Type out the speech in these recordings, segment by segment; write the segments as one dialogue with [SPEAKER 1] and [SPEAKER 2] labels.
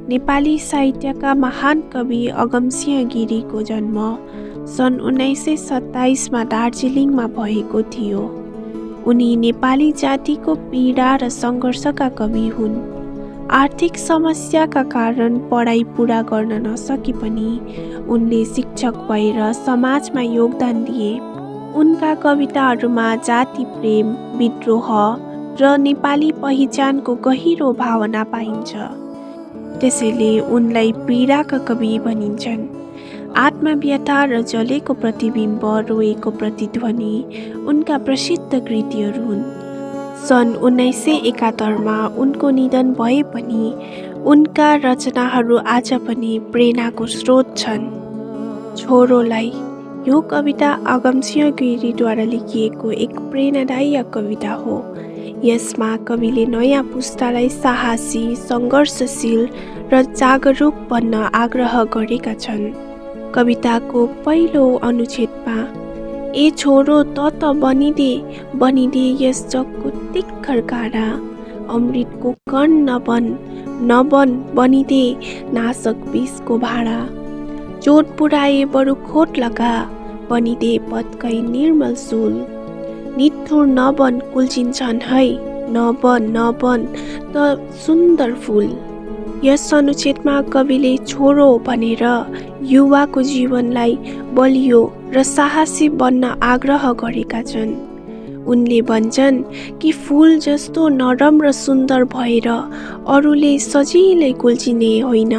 [SPEAKER 1] नेपाली साहित्यका महान कवि अगमसिंह गिरीको जन्म सन् 1927 दार्जिलिङमा भएको थियो। उनी नेपाली जातिको पीडा र सङ्घर्षका कवि हुन्। आर्थिक समस्याका कारण पढाइ पुरा गर्न नसके पनि उनले शिक्षक भएर समाजमा योगदान दिए। उनका कविताहरूमा जाति प्रेम, विद्रोह र नेपाली पहिचानको गहिरो भावना पाइन्छ। त्यसैले उनलाई पीडाका कवि भनिन्छन्। आत्मव्यथा र जलेको प्रतिबिम्ब, रोएको प्रतिध्वनि उनका प्रसिद्ध कृतिहरू हुन्। सन् 1971 उनको निधन भए पनि उनका रचनाहरू आज पनि प्रेरणाको स्रोत छन्। छोरोलाई यो कविता अगमसिंह गिरीद्वारा लेखिएको एक प्रेरणादायक कविता हो। यसमा कविले नयाँ पुस्तालाई साहसी, सङ्घर्षशील र जागरुक बन्न आग्रह गरेका छन्। कविताको पहिलो अनुच्छेदमा ए छोरो त बनिदे यस जगको तिखर काँडा, अमृतको कण नबन बनिदे नाशक विषको भाँडा, चोट पुर्याए बरु खोट लगा बनिदे पत्कै निर्मल सुल, निठुर नबन कुल्चिन्छन् है नबन त सुन्दर फुल। यस अनुच्छेदमा कविले छोरो भनेर युवाको जीवनलाई बलियो र साहसी बन्न आग्रह गरेका छन्। उनले भन्छन् कि फुल जस्तो नरम र सुन्दर भएर अरूले सजिलै कुल्चिने होइन,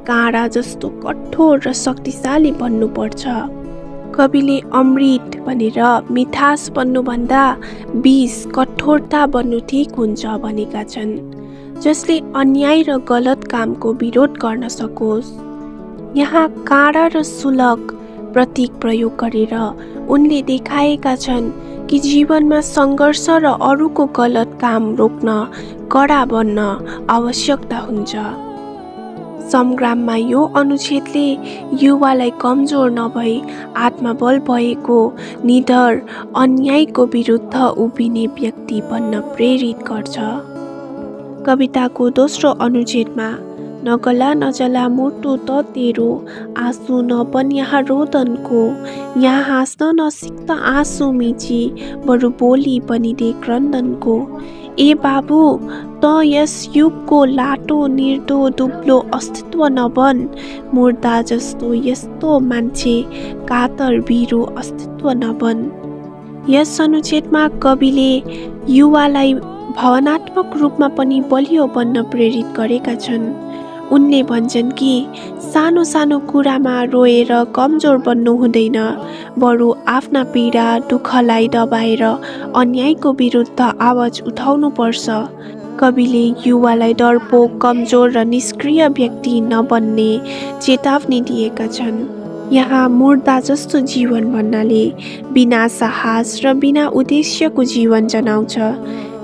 [SPEAKER 1] काँडा जस्तो कठोर र शक्तिशाली बन्नुपर्छ। कविले अमृत भनेर मिठास बन्नुभन्दा विष, कठोरता बन्नु ठिक हुन्छ भनेका छन्, जसले अन्याय र गलत कामको विरोध गर्न सकोस्। यहाँ काँडा र सुलग प्रतीक प्रयोग गरेर उनले देखाएका छन् कि जीवनमा सङ्घर्ष र अरूको गलत काम रोक्न कडा बन्न आवश्यकता हुन्छ। सङ्ग्राममा यो अनुच्छेदले युवालाई कमजोर नभई आत्मबल भएको, निडर, अन्यायको विरुद्ध उभिने व्यक्ति बन्न प्रेरित गर्छ। कविताको दोस्रो अनुच्छेदमा नगला नजला मुटु त तेरो, आँसु नबन यहाँ रोदनको, यहाँ हाँस्न नसिक त आँसु मिची बरु बोली बनिदे क्रन्दनको, ए बाबु त यस युगको लाटो निर्दो दुब्लो अस्तित्व नबन, मुर्दा जस्तो यस्तो मान्छे कातर बिरु अस्तित्व नबन। यस अनुच्छेदमा कविले युवालाई भावनात्मक रूपमा पनि बलियो बन्न प्रेरित गरेका छन्। उनले भन्छन् कि सानो सानो कुरामा रोएर कमजोर बन्नु हुँदैन, बरु आफ्ना पीडा दुःखलाई दबाएर अन्यायको विरुद्ध आवाज उठाउनुपर्छ। कविले युवालाई डरपोक, कमजोर र निष्क्रिय व्यक्ति नबन्ने चेतावनी दिएका छन्। यहाँ मुर्दा जस्तो जीवन भन्नाले बिना साहस र बिना उद्देश्यको जीवन जनाउँछ।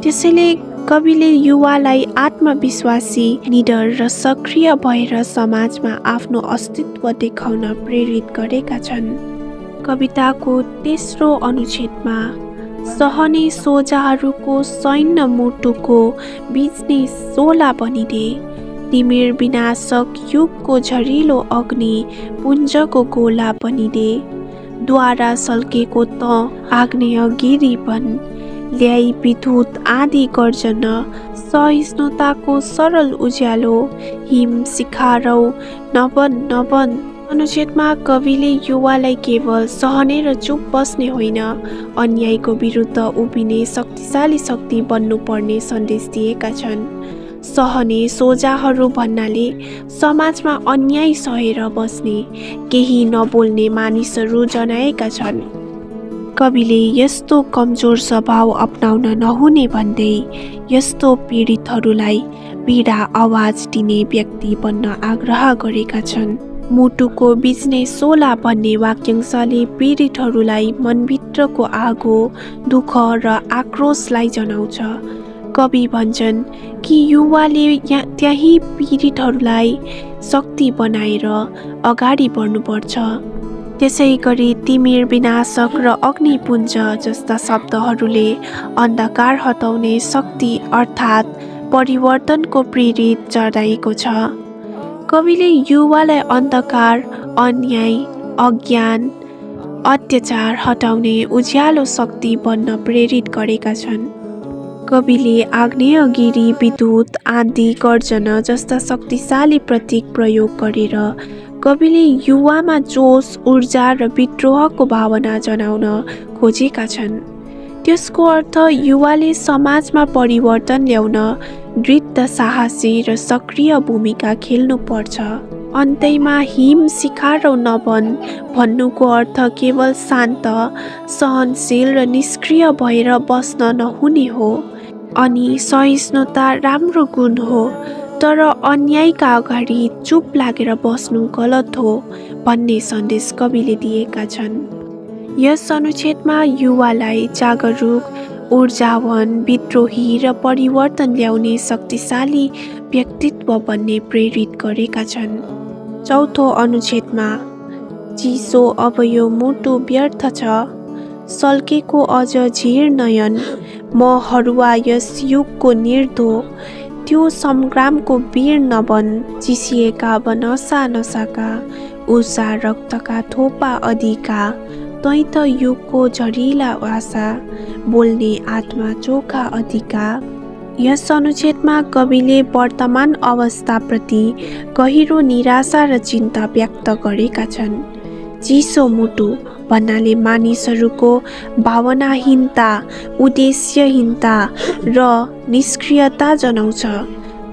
[SPEAKER 1] त्यसैले कविले युवालाई आत्मविश्वासी, निडर र सक्रिय भएर समाजमा आफ्नो अस्तित्व देखाउन प्रेरित गरेका छन्। कविताको तेस्रो अनुच्छेदमा सहने सोझाहरूको सैन्य मुटुको बिच्ने सोला बनिदे, तिमिर विनाशक युगको झरिलो अग्नि पुञ्जको गोला बनिदे, द्वारा सल्केको त आग्नेय गिरी बन, ल्याई विद्युत आदि गर्जन, सहिष्णुताको सरल उज्यालो, हिम शिखारौ नबन। अनुच्छेदमा कविले युवालाई केवल सहने र चुप बस्ने होइन, अन्यायको विरुद्ध उभिने शक्तिशाली शक्ति बन्नुपर्ने सन्देश दिएका छन्। सहने सोझाहरू भन्नाले समाजमा अन्याय सहेर बस्ने, केही नबोल्ने मानिसहरू जनाएका छन्। कविले यस्तो कमजोर स्वभाव अपनाउन नहुने भन्दै यस्तो पीडितहरूलाई पीडा आवाज दिने व्यक्ति बन्न आग्रह गरेका छन्। मुटुको बिच्ने सोला भन्ने वाक्यांशले पीडितहरूलाई मनभित्रको आगो, दुःख र आक्रोशलाई जनाउँछ। कवि भन्छन् कि युवाले त्यही पीडितहरूलाई शक्ति बनाएर अगाडि बढ्नुपर्छ। त्यसै गरी तिमिर विनाशक र अग्निपुञ्ज जस्ता शब्दहरूले अन्धकार हटाउने शक्ति अर्थात् परिवर्तनको प्रेरित जनाएको छ। कविले युवालाई अन्धकार, अन्याय, अज्ञान, अत्याचार हटाउने उज्यालो शक्ति बन्न प्रेरित गरेका छन्। कविले आग्नेयगिरी, विद्युत, आँधी, गर्जन जस्ता शक्तिशाली प्रतीक प्रयोग गरेर कविले युवामा जोस, ऊर्जा र विद्रोहको भावना जनाउन खोजेका छन्। त्यसको अर्थ युवाले समाजमा परिवर्तन ल्याउन दृढ, साहसी र सक्रिय भूमिका खेल्नुपर्छ। अन्त्यमा हिम शिखारौ नबन भन्नुको अर्थ केवल शान्त, सहनशील र निष्क्रिय भएर बस्न नहुने हो। अनि सहिष्णुता राम्रो गुण हो, तर अन्यायका अगाडि चुप लागेर बस्नु गलत हो भन्ने सन्देश कविले दिएका छन्। यस अनुच्छेदमा युवालाई जागरुक, ऊर्जावान, विद्रोही र परिवर्तन ल्याउने शक्तिशाली व्यक्तित्व बन्ने प्रेरित गरेका छन्। चौथो अनुच्छेदमा चिसो अब यो मुटु व्यर्थ छ, सल्केको अझ झिर नयन, म हरुवा यस युगको निर्धो, त्यो सङ्ग्रामको वीर नबन, चिसिएका अब नसा नसाका, उषा रक्तका थोपा अधिका, तै त युगको झरिला आशा, बोल्ने आत्मा चोखा अधिका। यस अनुच्छेदमा कविले वर्तमान अवस्थाप्रति गहिरो निराशा र चिन्ता व्यक्त गरेका छन्। चिसो मुटु भन्नाले मानिसहरूको भावनाहीनता, उद्देश्यहीनता र निष्क्रियता जनाउँछ।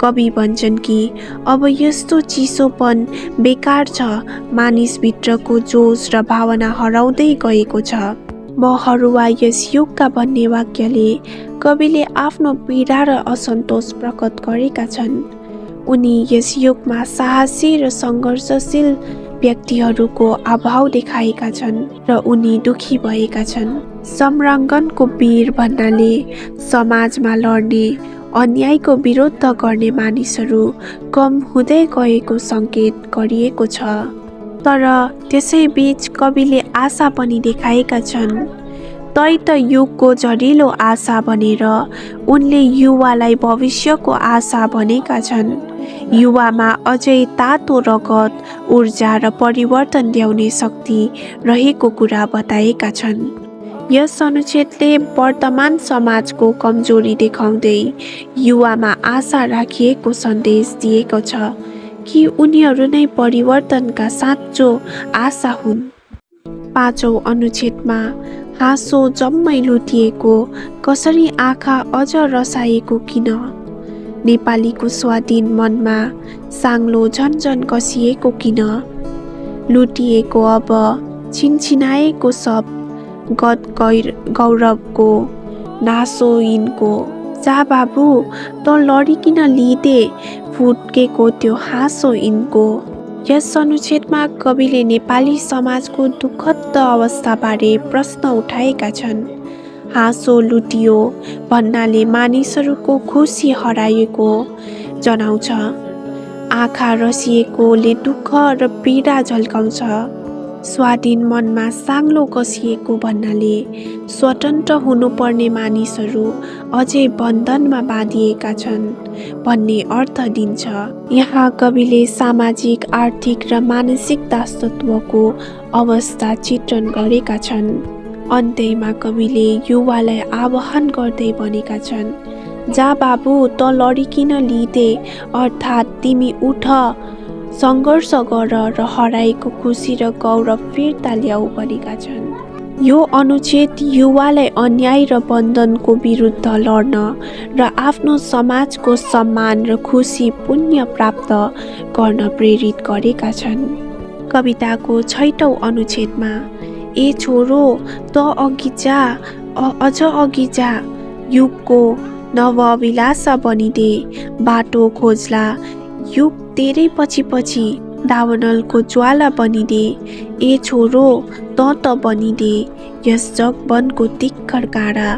[SPEAKER 1] कवि भन्छन् कि अब यस्तो चिसोपन बेकार छ, मानिसभित्रको जोस र भावना हराउँदै गएको छ। म हरुवा यस युगका भन्ने वाक्यले कविले आफ्नो पीडा र असन्तोष प्रकट गरेका छन्। उनी यस युगमा साहसी र सङ्घर्षशील व्यक्तिहरूको अभाव देखाएका छन् र उनी दुखी भएका छन्। सम्राङ्गनको वीर भन्नाले समाजमा लड्ने, अन्यायको विरोध गर्ने मानिसहरू कम हुँदै गएको सङ्केत गरिएको छ। तर त्यसैबीच कविले आशा पनि देखाएका छन्। तै त युगको झरिलो आशा भनेर उनले युवालाई भविष्यको आशा भनेका छन्। युवामा अझै तातो रगत, ऊर्जा र परिवर्तन ल्याउने शक्ति रहेको कुरा बताएका छन्। यस अनुच्छेदले वर्तमान समाजको कमजोरी देखाउँदै युवामा आशा राखिएको सन्देश दिएको छ कि उनीहरू नै परिवर्तनका साँचो आशा हुन्। पाँचौं अनुच्छेदमा हाँसो जम्मै लुटिएको, कसरी आँखा अझ रसाएको किन, नेपालीको स्वाधीन मनमा साङ्लो झन्झन कसिएको किन, लुटिएको अब छिनछिनाएको सब, गत गौरवको नासो यिनको, जा बाबु त लडिकिन लिदे, फुट्केको त्यो हाँसो यिनको। यस अनुच्छेदमा कविले नेपाली समाजको दुःखद अवस्थाबारे प्रश्न उठाएका छन्। हाँसो लुटियो भन्नाले मानिसहरूको खुसी हराएको जनाउँछ। आँखा रसिएकोले दुःख र पीडा झल्काउँछ। स्वाधीन मनमा साङ्लो कसिएको भन्नाले स्वतन्त्र हुनुपर्ने मानिसहरू अझै बन्धनमा बाँधिएका छन् भन्ने अर्थ दिन्छ। यहाँ कविले सामाजिक, आर्थिक र मानसिक दासत्वको अवस्था चित्रण गरेका छन्। अन्त्यमा कविले युवालाई आह्वान गर्दै भनेका छन्, जा बाबु त लडिकिन लिदे, अर्थात् तिमी उठ, सङ्घर्ष गर र हराएको खुसी र गौरव फिर्ता ल्याऊ भनेका छन्। यो अनुच्छेद युवालाई अन्याय र बन्धनको विरुद्ध लड्न र आफ्नो समाजको सम्मान र खुसी पुण्य प्राप्त गर्न प्रेरित गरेका छन्। कविताको 6औं अनुच्छेदमा ए छोरो त अघि जा, अझ अघि जा, युगको नवअभिलाषा बनिदे, बाटो खोज्ला युग तेरै पछि पछि, दावानलको ज्वाला बनिदे, ए छोरो त बनिदे, यस जगवनको तिक्खर काँडा,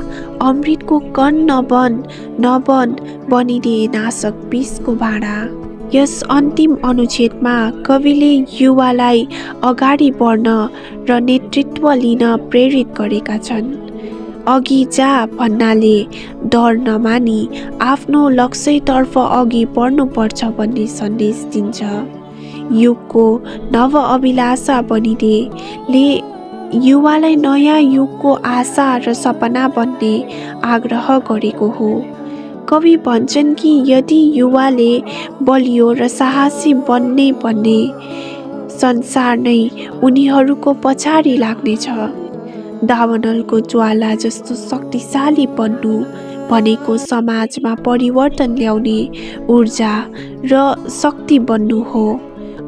[SPEAKER 1] अमृतको कण नबन बनिदे, नाशक विषको भाँडा। यस अन्तिम अनुच्छेदमा कविले युवालाई अगाडि बढ्न र नेतृत्व लिन प्रेरित गरेका छन्। अघि जा भन्नाले डर नमानी आफ्नो लक्ष्यतर्फ अघि बढ्नुपर्छ भन्ने सन्देश दिन्छ। युगको नव अभिलाषा बनिनेले युवालाई नयाँ युगको आशा र सपना बन्ने आग्रह गरेको हो। कवि भन्छन् कि यदि युवाले बलियो र साहसी बन्ने भने संसार नै उनीहरूको पछाडि लाग्नेछ। दावानलको ज्वाला जस्तो शक्तिशाली बन्नु भनेको समाजमा परिवर्तन ल्याउने ऊर्जा र शक्ति बन्नु हो।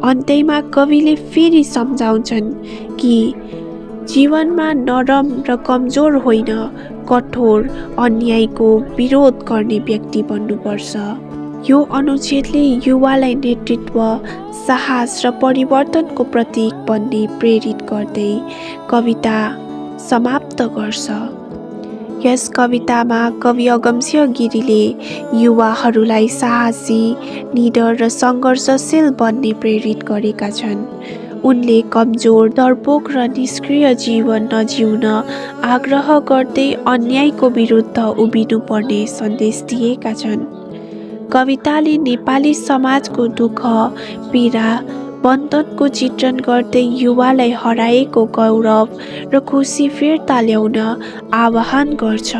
[SPEAKER 1] अन्त्यमा कविले फेरि सम्झाउँछन् कि जीवनमा नरम र कमजोर होइन, कठोर अन्यायको विरोध गर्ने व्यक्ति बन्नुपर्छ। यो अनुच्छेदले युवालाई नेतृत्व, साहस र परिवर्तनको प्रतीक बन्ने प्रेरित गर्दै कविता समाप्त गर्छ। यस कवितामा कवि अगमसिंह गिरीले युवाहरूलाई साहसी, निडर र सङ्घर्षशील बन्ने प्रेरित गरेका छन्। उनले कमजोर, डरपोक र निष्क्रिय जीवन नजिउन आग्रह गर्दै अन्यायको विरुद्ध उभिनुपर्ने सन्देश दिएका छन्। कविताले नेपाली समाजको दुःख, पीडा, बन्धनको चित्रण गर्दै युवालाई हराएको गौरव र खुसी फिर्ता ल्याउन आह्वान गर्छ।